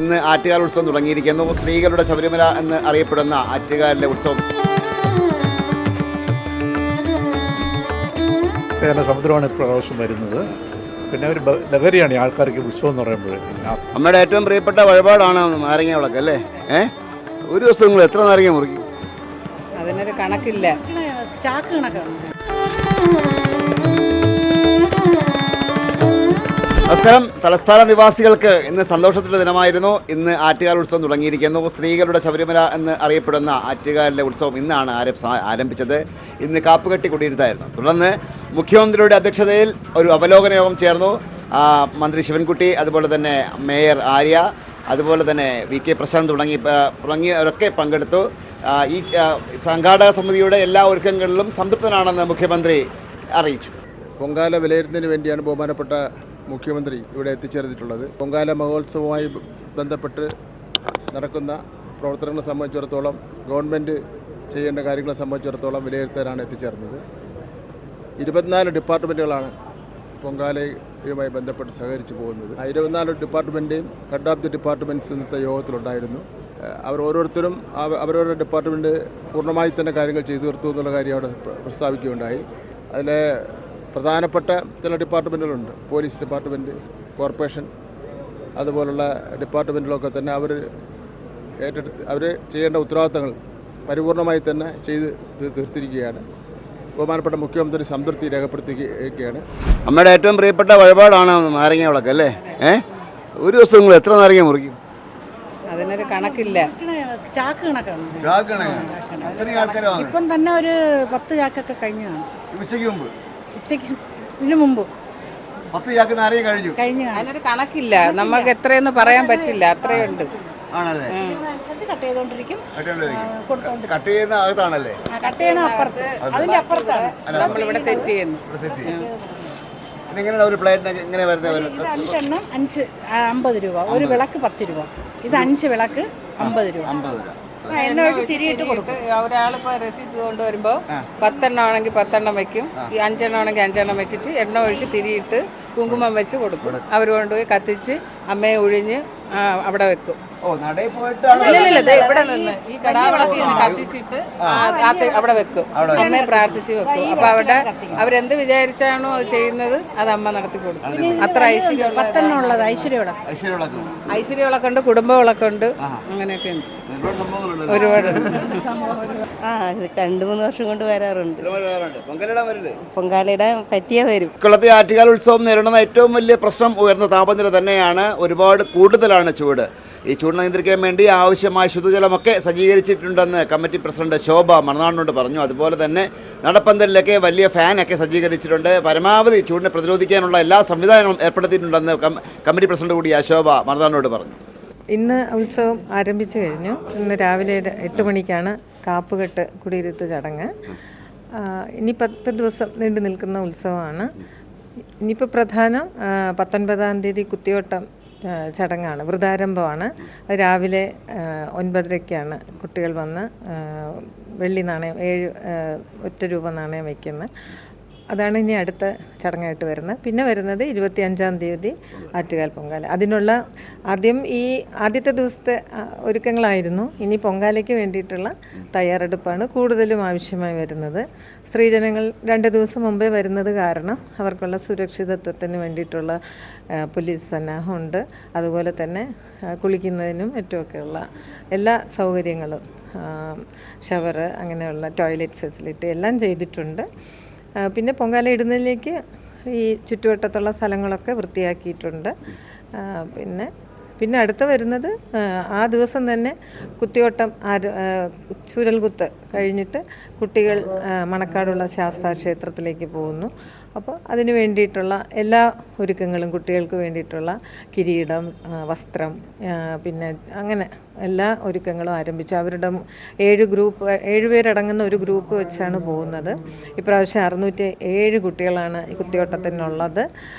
ഇന്ന് ആറ്റുകാൽ ഉത്സവം തുടങ്ങിയിരിക്കുന്നു. സ്ത്രീകളുടെ ശബരിമല എന്ന് അറിയപ്പെടുന്ന ആറ്റുകാലിലെ ഉത്സവം. സമുദ്രമാണ് പ്രാവശ്യം വരുന്നത്. പിന്നെ ഒരു ലഹരിയാണ് ആൾക്കാർക്ക് ഉത്സവം എന്ന് പറയുമ്പോൾ. അമ്മയുടെ ഏറ്റവും പ്രിയപ്പെട്ട വഴിപാടാണ് നാരങ്ങ വിളക്ക് അല്ലേ? ഒരു ദിവസം നിങ്ങൾ എത്ര നാരങ്ങ മുറിക്കും? അതിനൊരു കണക്കില്ല, ചാക്ക് കണക്കാണ്. നമസ്കാരം. തലസ്ഥാന നിവാസികൾക്ക് ഇന്ന് സന്തോഷത്തിൻ്റെ ദിനമായിരുന്നു. ഇന്ന് ആറ്റുകാൽ ഉത്സവം തുടങ്ങിയിരിക്കുന്നു. സ്ത്രീകളുടെ ശബരിമല എന്ന് അറിയപ്പെടുന്ന ആറ്റുകാലിലെ ഉത്സവം ഇന്നാണ് ആരംഭിച്ചത്. ഇന്ന് കാപ്പുകെട്ടി കുടിയിരുത്തായിരുന്നു. തുടർന്ന് മുഖ്യമന്ത്രിയുടെ അധ്യക്ഷതയിൽ ഒരു അവലോകന യോഗം ചേർന്നു. മന്ത്രി ശിവൻകുട്ടി, അതുപോലെ തന്നെ മേയർ ആര്യ, അതുപോലെ തന്നെ വി.കെ. പ്രശാന്ത് തുടങ്ങിയവരൊക്കെ പങ്കെടുത്തു. ഈ സംഘാടക സമിതിയുടെ എല്ലാ ഒരുക്കങ്ങളിലും സംതൃപ്തനാണെന്ന് മുഖ്യമന്ത്രി അറിയിച്ചു. പൊങ്കാല വിലയിരുത്തുന്നതിന് വേണ്ടിയാണ് ബഹുമാനപ്പെട്ട മുഖ്യമന്ത്രി ഇവിടെ എത്തിച്ചേർന്നിട്ടുള്ളത്. പൊങ്കാല മഹോത്സവവുമായി ബന്ധപ്പെട്ട് നടക്കുന്ന പ്രവർത്തനങ്ങളെ സംബന്ധിച്ചിടത്തോളം, ഗവൺമെൻറ് ചെയ്യേണ്ട കാര്യങ്ങളെ സംബന്ധിച്ചിടത്തോളം വിലയിരുത്താനാണ് എത്തിച്ചേർന്നത്. 24 ഡിപ്പാർട്ട്മെൻറ്റുകളാണ് പൊങ്കാലയുമായി ബന്ധപ്പെട്ട് സഹകരിച്ചു പോകുന്നത്. 24 ഡിപ്പാർട്ട്മെൻറ്റേയും ഹെഡ് ഓഫ് ദി ഡിപ്പാർട്ട്മെൻറ്റ്സ് ഇന്നത്തെ യോഗത്തിലുണ്ടായിരുന്നു. അവർ ഓരോരുത്തരും അവരവരുടെ ഡിപ്പാർട്ട്മെൻറ്റ് പൂർണ്ണമായി തന്നെ കാര്യങ്ങൾ ചെയ്തു തീർത്തു എന്നുള്ള കാര്യം അവിടെ പ്രസ്താവിക്കുകയുണ്ടായി. അതിലെ പ്രധാനപ്പെട്ട ചില ഡിപ്പാർട്ട്മെൻറ്റുകളുണ്ട്. പോലീസ് ഡിപ്പാർട്ട്മെൻറ്റ്, കോർപ്പറേഷൻ, അതുപോലുള്ള ഡിപ്പാർട്ട്മെൻറ്റിലൊക്കെ തന്നെ അവർ ചെയ്യേണ്ട ഉത്തരവാദിത്തങ്ങൾ പരിപൂർണമായി തന്നെ ചെയ്ത് തീർത്തിരിക്കുകയാണ്. ബഹുമാനപ്പെട്ട മുഖ്യമന്ത്രി സംതൃപ്തി രേഖപ്പെടുത്തിയിരിക്കുകയാണ്. അമ്മയുടെ ഏറ്റവും പ്രിയപ്പെട്ട വഴിപാടാണ് നാരങ്ങ വിളക്ക് അല്ലേ? ഒരു ദിവസം നിങ്ങൾ എത്ര നാരങ്ങ മുറിക്കും? അതിനൊരു കണക്കില്ല, ചാക്ക് കണക്കാണ്. ഇപ്പം തന്നെ ഒരു 10 ചാക്കൊക്കെ കഴിഞ്ഞാണ്. ഉച്ചയ്ക്ക് മുമ്പ് 10 ചാക്ക് നാരങ്ങ കഴിഞ്ഞു. അതിനൊരു കണക്കില്ല, നമുക്ക് എത്രയെന്ന് പറയാൻ പറ്റില്ല, അത്രയുണ്ട്. കട്ട് ചെയ്തോണ്ടിരിക്കും. കട്ട് ചെയ്യുന്ന അകത്താണല്ലേ? കട്ട് ചെയ്യുന്ന അപ്പുറത്ത്, അതിന്റെ അപ്പുറത്താണ് നമ്മളിവിടെ സെറ്റ് ചെയ്യുന്നു. ഒരു പ്ലേറ്റിന് എങ്ങനെ വരുന്നത്? 5 എണ്ണം 50 രൂപ, ഒരു വിളക്ക് 10 രൂപ. ഇത് 5 വിളക്ക് 50 രൂപ. എണ്ണ ഒഴിച്ച് തിരിയിട്ട് കൊടുക്കും. ഒരാളിപ്പോൾ റെസീറ്റ് കൊണ്ടുവരുമ്പോൾ 10 എണ്ണം ആണെങ്കിൽ 10 എണ്ണം വെക്കും, ഈ 5 എണ്ണം ആണെങ്കിൽ 5 എണ്ണം വെച്ചിട്ട് എണ്ണ ഒഴിച്ച് തിരിയിട്ട് കുങ്കുമം വെച്ച് കൊടുക്കും. അവർ കൊണ്ടുപോയി കത്തിച്ച് അമ്മയെ ഒഴിഞ്ഞ് അവിടെ വെക്കും. ഇല്ല, ഇവിടെ നിന്ന് ഈ കടാവിളക്ക് കത്തിച്ചിട്ട് അവിടെ വെക്കും, അമ്മയെ പ്രാർത്ഥിച്ച് വെക്കും. അപ്പൊ അവരെന്ത് വിചാരിച്ചാണോ അത് ചെയ്യുന്നത് അത് അമ്മ നടത്തി കൊടുക്കും. അത്ര ഐശ്വര്യം 10 എണ്ണം ഉള്ളത് ഐശ്വര്യ വിളക്കുണ്ട്, കുടുംബ വിളക്കുണ്ട്, അങ്ങനെയൊക്കെ ഉണ്ട്. ഒരുപാട് 2-3 വർഷം കൊണ്ട് വരാറുണ്ട്. പൊങ്കാലയിടാൻ പറ്റിയ വരും. കൊല്ലത്തെ ആറ്റുകാൽ ഉത്സവം നേരിടുന്ന ഏറ്റവും വലിയ പ്രശ്നം ഉയർന്ന താപനില തന്നെയാണ്. ഒരുപാട് കൂടുതലാണ് ചൂട്. ഈ ചൂട് നിയന്ത്രിക്കാൻ വേണ്ടി ആവശ്യമായ ശുദ്ധജലമൊക്കെ സജ്ജീകരിച്ചിട്ടുണ്ടെന്ന് കമ്മിറ്റി പ്രസിഡന്റ് ശോഭ മറുനാടിനോട് പറഞ്ഞു. അതുപോലെ തന്നെ നടപ്പന്തലിലൊക്കെ വലിയ ഫാനൊക്കെ സജ്ജീകരിച്ചിട്ടുണ്ട്. പരമാവധി ചൂടിനെ പ്രതിരോധിക്കാനുള്ള എല്ലാ സംവിധാനങ്ങളും ഏർപ്പെടുത്തിയിട്ടുണ്ടെന്ന് കമ്മിറ്റി പ്രസിഡന്റ് കൂടി ശോഭ മറുനാടിനോട് പറഞ്ഞു. ഇന്ന് ഉത്സവം ആരംഭിച്ചു കഴിഞ്ഞു. ഇന്ന് രാവിലെ 8 മണിക്കാണ് കാപ്പുകെട്ട് കുടിയിരുത്ത് ചടങ്ങ്. ഇനി 10 ദിവസം നീണ്ടു നിൽക്കുന്ന ഉത്സവമാണ്. ഇനിയിപ്പോൾ പ്രധാനം 19-ാം തീയതി കുത്തിയോട്ടം ചടങ്ങാണ്, വ്രതാരംഭമാണ്. അത് രാവിലെ 9:30-ക്കാണ് കുട്ടികൾ വന്ന് വെള്ളി നാണയം 7 ഒറ്റ രൂപ നാണയം വയ്ക്കുന്നത്. അതാണ് ഇനി അടുത്ത ചടങ്ങായിട്ട് വരുന്നത്. പിന്നെ വരുന്നത് 25-ാം തീയതി ആറ്റുകാൽ പൊങ്കാല. അതിനുള്ള ആദ്യത്തെ ദിവസത്തെ ഒരുക്കങ്ങളായിരുന്നു. ഇനി പൊങ്കാലയ്ക്ക് വേണ്ടിയിട്ടുള്ള തയ്യാറെടുപ്പാണ് കൂടുതലും ആവശ്യമായി വരുന്നത്. സ്ത്രീജനങ്ങൾ 2 ദിവസം മുമ്പേ വരുന്നത് കാരണം അവർക്കുള്ള സുരക്ഷിതത്വത്തിന് വേണ്ടിയിട്ടുള്ള പോലീസ് സന്നാഹമുണ്ട്. അതുപോലെ തന്നെ കുളിക്കുന്നതിനും മറ്റുമൊക്കെയുള്ള എല്ലാ സൗകര്യങ്ങളും, ഷവർ, അങ്ങനെയുള്ള ടോയ്ലറ്റ് ഫെസിലിറ്റി എല്ലാം ചെയ്തിട്ടുണ്ട്. പിന്നെ പൊങ്കാല ഇടുന്നതിലേക്ക് ഈ ചുറ്റുവട്ടത്തുള്ള സ്ഥലങ്ങളൊക്കെ വൃത്തിയാക്കിയിട്ടുണ്ട്. പിന്നെ അടുത്ത് വരുന്നത് ആ ദിവസം തന്നെ കുത്തിയോട്ടം ചുരൽകുത്ത് കഴിഞ്ഞിട്ട് കുട്ടികൾ മണക്കാടുള്ള ശാസ്താ ക്ഷേത്രത്തിലേക്ക് പോകുന്നു. അപ്പോൾ അതിന് വേണ്ടിയിട്ടുള്ള എല്ലാ ഒരുക്കങ്ങളും, കുട്ടികൾക്ക് വേണ്ടിയിട്ടുള്ള കിരീടം, വസ്ത്രം, പിന്നെ അങ്ങനെ എല്ലാ ഒരുക്കങ്ങളും ആരംഭിച്ചു. അവരുടെ 7 പേരടങ്ങുന്ന ഒരു ഗ്രൂപ്പ് വെച്ചാണ് പോകുന്നത്. ഇപ്രാവശ്യം 607 കുട്ടികളാണ് ഈ കുത്തിയോട്ടത്തിനുള്ളത്.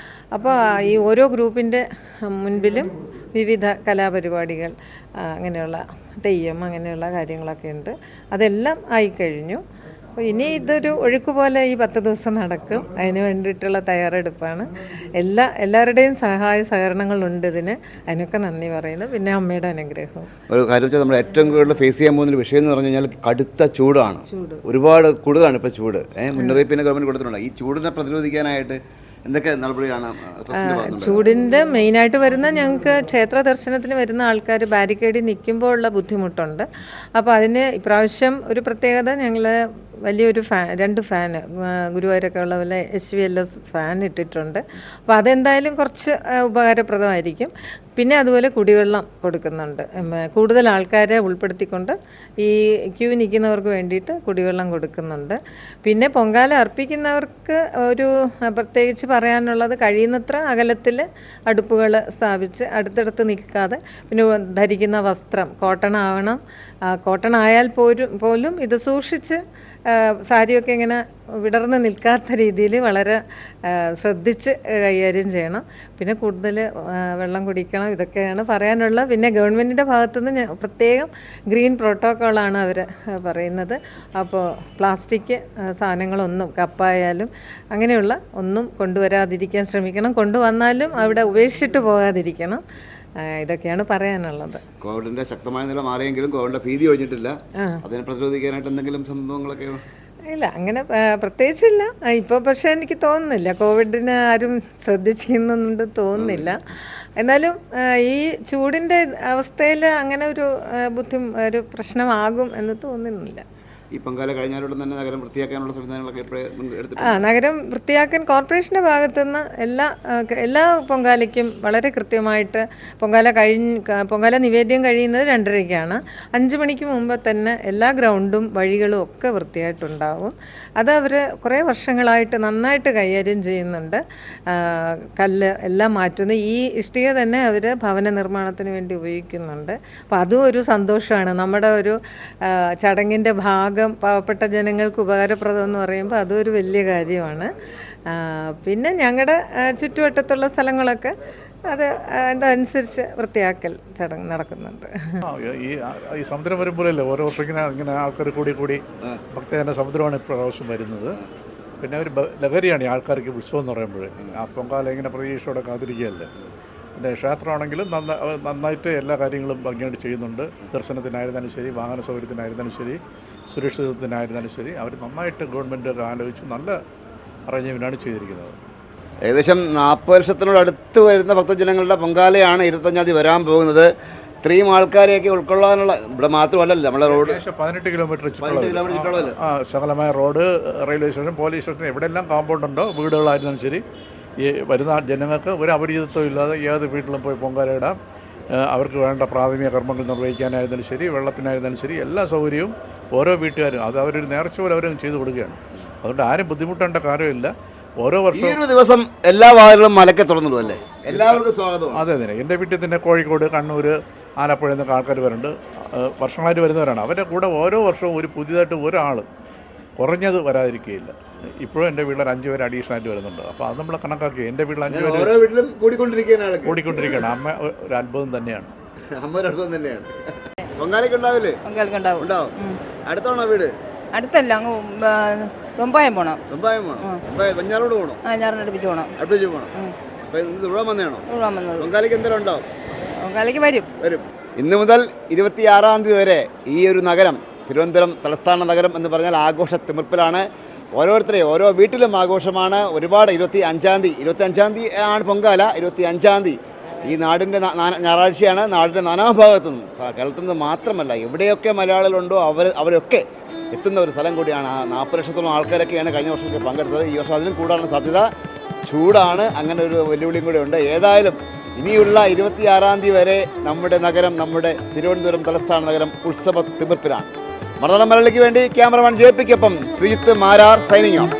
അപ്പോൾ ഈ ഓരോ ഗ്രൂപ്പിൻ്റെ മുൻപിലും വിവിധ കലാപരിപാടികൾ, അങ്ങനെയുള്ള തെയ്യം, അങ്ങനെയുള്ള കാര്യങ്ങളൊക്കെ ഉണ്ട്. അതെല്ലാം ആയിക്കഴിഞ്ഞു. അപ്പോൾ ഇനി ഇതൊരു ഒഴുക്ക് പോലെ ഈ 10 ദിവസം നടക്കും. അതിന് വേണ്ടിയിട്ടുള്ള തയ്യാറെടുപ്പാണ്. എല്ലാവരുടെയും സഹായ സഹകരണങ്ങളുണ്ട് ഇതിന്. അതിനൊക്കെ നന്ദി പറയുന്നു. പിന്നെ അമ്മയുടെ അനുഗ്രഹവും. ഒരു കാര്യം വെച്ചാൽ നമ്മൾ ഏറ്റവും കൂടുതൽ ഫേസ് ചെയ്യാൻ പോകുന്നൊരു വിഷയം എന്ന് പറഞ്ഞു കഴിഞ്ഞാൽ കടുത്ത ചൂടാണ്. ഒരുപാട് കൂടുതലാണ് ഇപ്പോൾ ചൂട്. മുന്നറിയിപ്പിന് ഗവൺമെൻറ് കൊടുത്തിട്ടുണ്ട്. ഈ ചൂടിനെ പ്രതിരോധിക്കാനായിട്ട് എന്തൊക്കെ നടപടിയാണ്? ചൂടിൻ്റെ മെയിനായിട്ട് വരുന്ന ഞങ്ങൾക്ക് ക്ഷേത്ര ദർശനത്തിന് വരുന്ന ആൾക്കാർ ബാരിക്കേഡിൽ നിൽക്കുമ്പോൾ ഉള്ള ബുദ്ധിമുട്ടുണ്ട്. അപ്പോൾ അതിന് ഇപ്രാവശ്യം ഒരു പ്രത്യേകത, ഞങ്ങൾ വലിയൊരു 2 ഫാന് ഗുരുവായൂരൊക്കെ ഉള്ള പോലെ HVLS ഫാൻ ഇട്ടിട്ടുണ്ട്. അപ്പോൾ അതെന്തായാലും കുറച്ച് ഉപകാരപ്രദമായിരിക്കും. പിന്നെ അതുപോലെ കുടിവെള്ളം കൊടുക്കുന്നുണ്ട്. കൂടുതൽ ആൾക്കാരെ ഉൾപ്പെടുത്തിക്കൊണ്ട് ഈ ക്യൂ നിൽക്കുന്നവർക്ക് വേണ്ടിയിട്ട് കുടിവെള്ളം കൊടുക്കുന്നുണ്ട്. പിന്നെ പൊങ്കാല അർപ്പിക്കുന്നവർക്ക് ഒരു പ്രത്യേകിച്ച് പറയാനുള്ളത്, കഴിയുന്നത്ര അകലത്തിൽ അടുപ്പുകൾ സ്ഥാപിച്ച് അടുത്തടുത്ത് നിൽക്കാതെ, പിന്നെ ധരിക്കുന്ന വസ്ത്രം കോട്ടൺ ആവണം. കോട്ടൺ ആയാൽ പോലും ഇത് സൂക്ഷിച്ച് സാരിയൊക്കെ ഇങ്ങനെ വിടർന്ന് നിൽക്കാത്ത രീതിയിൽ വളരെ ശ്രദ്ധിച്ച് കൈകാര്യം ചെയ്യണം. പിന്നെ കൂടുതൽ വെള്ളം കുടിക്കണം. ഇതൊക്കെയാണ് പറയാനുള്ള. പിന്നെ ഗവൺമെൻറ്റിൻ്റെ ഭാഗത്തുനിന്ന് പ്രത്യേകം ഗ്രീൻ പ്രോട്ടോക്കോളാണ് അവർ പറയുന്നത്. അപ്പോൾ പ്ലാസ്റ്റിക് സാധനങ്ങളൊന്നും, കപ്പായാലും അങ്ങനെയുള്ള ഒന്നും കൊണ്ടുവരാതിരിക്കാൻ ശ്രമിക്കണം. കൊണ്ടുവന്നാലും അവിടെ ഉപേക്ഷിച്ചിട്ട് പോകാതിരിക്കണം. ഇതൊക്കെയാണ് പറയാനുള്ളത്. കോവിഡിന്റെ ശക്തമായ നില മാറിയെങ്കിലും കോവിഡിന്റെ ഭീതി ഒഴിഞ്ഞിട്ടില്ല. അതിനെ പ്രതിരോധിക്കാനായിട്ട് എന്തെങ്കിലും സംഭവങ്ങളൊക്കെ? ഇല്ല, അങ്ങനെ പ്രത്യേകിച്ചില്ല ഇപ്പോൾ. പക്ഷേ എനിക്ക് തോന്നുന്നില്ല കോവിഡിനെ ആരും ശ്രദ്ധിച്ചിരുന്നുണ്ട് തോന്നുന്നില്ല. എന്നാലും ഈ ചൂടിൻ്റെ അവസ്ഥയിൽ അങ്ങനെ ഒരു പ്രശ്നമാകും എന്ന് തോന്നുന്നില്ല. ഈ പൊങ്കാല കഴിഞ്ഞാലുടൻ തന്നെ നഗരം വൃത്തിയാക്കാനുള്ള സംവിധാനങ്ങളൊക്കെ എടുത്തിട്ടുണ്ട്. നഗരം വൃത്തിയാക്കാൻ കോർപ്പറേഷൻ്റെ ഭാഗത്തുനിന്ന് എല്ലാ പൊങ്കാലയ്ക്കും വളരെ കൃത്യമായിട്ട് പൊങ്കാല നിവേദ്യം കഴിയുന്നത് 2:30-ക്കാണ്. 5 മണിക്ക് മുമ്പ് തന്നെ എല്ലാ ഗ്രൗണ്ടും വഴികളും ഒക്കെ വൃത്തിയായിട്ടുണ്ടാവും. അത് അവർ കുറേ വർഷങ്ങളായിട്ട് നന്നായിട്ട് കൈകാര്യം ചെയ്യുന്നുണ്ട്. കല്ല് എല്ലാം മാറ്റുന്നു. ഈ ഇഷ്ടിക തന്നെ അവർ ഭവന നിർമ്മാണത്തിന് വേണ്ടി ഉപയോഗിക്കുന്നുണ്ട്. അപ്പോൾ അതും ഒരു സന്തോഷമാണ്. നമ്മുടെ ഒരു ചടങ്ങിൻ്റെ ഭാഗം പാവപ്പെട്ട ജനങ്ങൾക്ക് ഉപകാരപ്രദം എന്ന് പറയുമ്പോൾ അതൊരു വലിയ കാര്യമാണ്. പിന്നെ ഞങ്ങളുടെ ചുറ്റുവട്ടത്തുള്ള സ്ഥലങ്ങളൊക്കെ അതനുസരിച്ച് വൃത്തിയാക്കൽ ചടങ്ങ് നടക്കുന്നുണ്ട്. ഈ സമുദ്രം വരുമ്പോഴല്ലേ ഓരോ വർഷം ഇങ്ങനെ ആൾക്കാർ കൂടി ഭക്തജന സമുദ്രമാണ് ഇപ്രാവശ്യം വരുന്നത്. പിന്നെ ഒരു ലഹരിയാണ് ഈ ആൾക്കാർക്ക് ഉത്സവം എന്ന് പറയുമ്പോൾ. ആ പൊങ്കാല ഇങ്ങനെ പ്രതീക്ഷയോടെ കാത്തിരിക്കുകയല്ലേ. പിന്നെ ക്ഷേത്രമാണെങ്കിലും നന്നായിട്ട് എല്ലാ കാര്യങ്ങളും ഭംഗിയായിട്ട് ചെയ്യുന്നുണ്ട്. ദർശനത്തിനായിരുന്നാലും ശരി, വാഹന സൗകര്യത്തിനായിരുന്നാലും ശരി, സുരക്ഷിതത്വത്തിനായിരുന്നാലും ശരി, അവർ നന്നായിട്ട് ഗവൺമെൻറ് ആലോചിച്ച് നല്ല അറേഞ്ച്മെൻറ്റാണ് ചെയ്തിരിക്കുന്നത്. ഏകദേശം 40 ലക്ഷത്തിനോടടുത്ത് വരുന്ന ഭക്തജനങ്ങളുടെ പൊങ്കാലയാണ് 25-ാം തീയതി വരാൻ പോകുന്നത്. ഇത്രയും ആൾക്കാരെയൊക്കെ ഉൾക്കൊള്ളാനുള്ള, ഇവിടെ മാത്രമല്ലല്ലോ നമ്മളെ റോഡ് 18 കിലോമീറ്റർ ശകലമായ road, railway station, police station, എവിടെയെല്ലാം കോമ്പൗണ്ട് ഉണ്ടോ വീടുകളായിരുന്നാലും ശരി, ഈ വരുന്ന ജനങ്ങൾക്ക് ഒരു അപരിചിതത്വം ഇല്ലാതെ ഏത് വീട്ടിലും പോയി പൊങ്കാല ഇടാം. അവർക്ക് വേണ്ട പ്രാഥമിക കർമ്മങ്ങൾ നിർവഹിക്കാനായിരുന്നാലും ശരി, വെള്ളത്തിനായിരുന്നാലും ശരി, എല്ലാ സൗകര്യവും ഓരോ വീട്ടുകാരും അത് അവരൊരു നേർച്ച പോലെ അവരും ചെയ്തു കൊടുക്കുകയാണ്. അതുകൊണ്ട് ആരും ബുദ്ധിമുട്ടേണ്ട കാര്യമില്ല. ഓരോ വർഷവും ദിവസം എല്ലാ വാതിലും മലക്കെ തുറന്നിടും അല്ലേ? എല്ലാവർക്കും സ്വാഗതം. അതെ. എൻ്റെ വീട്ടിൽ തന്നെ കോഴിക്കോട്, കണ്ണൂർ, ആലപ്പുഴ എന്നൊക്കെ ആൾക്കാർ വരുന്നുണ്ട്. വർഷങ്ങളായിട്ട് വരുന്നവരാണ്. അവരുടെ കൂടെ ഓരോ വർഷവും പുതിയതായിട്ട് ഒരാൾ കുറഞ്ഞത് വരാതിരിക്കുകയില്ല. ഇപ്പോഴും എൻ്റെ വീട്ടിൽ 5 പേര് അഡീഷണലായിട്ട് വരുന്നുണ്ട്. അപ്പോൾ അത് നമ്മൾ കണക്കാക്കി. എൻ്റെ വീട്ടിൽ 5 പേര് കൂടിക്കൊണ്ടിരിക്കുകയാണ്. അമ്മ ഒരു അത്ഭുതം തന്നെയാണ്. അടുത്താണോ വീട്? അടുത്തല്ല, അങ്ങ് വെമ്പായം പോണം. വെഞ്ഞാറോട് പോകണം. അടുപ്പിച്ച് പോകണം. പൊങ്കാലയ്ക്ക് വരും. ഇന്ന് മുതൽ 26-ാം തീയതി വരെ ഈ ഒരു നഗരം, തിരുവനന്തപുരം തലസ്ഥാന നഗരം എന്ന് പറഞ്ഞാൽ ആഘോഷ തിമിർപ്പിലാണ്. ഓരോ വീട്ടിലും ആഘോഷമാണ്. ഒരുപാട് 25-ാം തീയതി ആണ് പൊങ്കാല. 25-ാം തീയതി ഈ നാടിൻ്റെ ഞായറാഴ്ചയാണ്. നാടിൻ്റെ നാനാഭാഗത്തു നിന്നും, കേരളത്തിൽ നിന്ന് മാത്രമല്ല, എവിടെയൊക്കെ മലയാളികളുണ്ടോ അവരൊക്കെ എത്തുന്ന ഒരു സ്ഥലം കൂടിയാണ്. 40 ലക്ഷത്തോളം ആൾക്കാരൊക്കെയാണ് കഴിഞ്ഞ വർഷമൊക്കെ പങ്കെടുത്തത്. ഈ വർഷം അതിനും കൂടാനുള്ള സാധ്യത. ചൂടാണ്, അങ്ങനെ ഒരു വെല്ലുവിളിയും കൂടെ ഉണ്ട്. ഏതായാലും ഇനിയുള്ള 26-ാം തീയതി വരെ നമ്മുടെ നഗരം, നമ്മുടെ തിരുവനന്തപുരം തലസ്ഥാന നഗരം ഉത്സവ തിമിർപ്പിലാണ്. മറുനാടൻ മലയാളിക്ക് വേണ്ടി ക്യാമറമാൻ JP-ക്കൊപ്പം ശ്രീജിത്ത് മാരാർ സൈനിങ് ഓഫ്.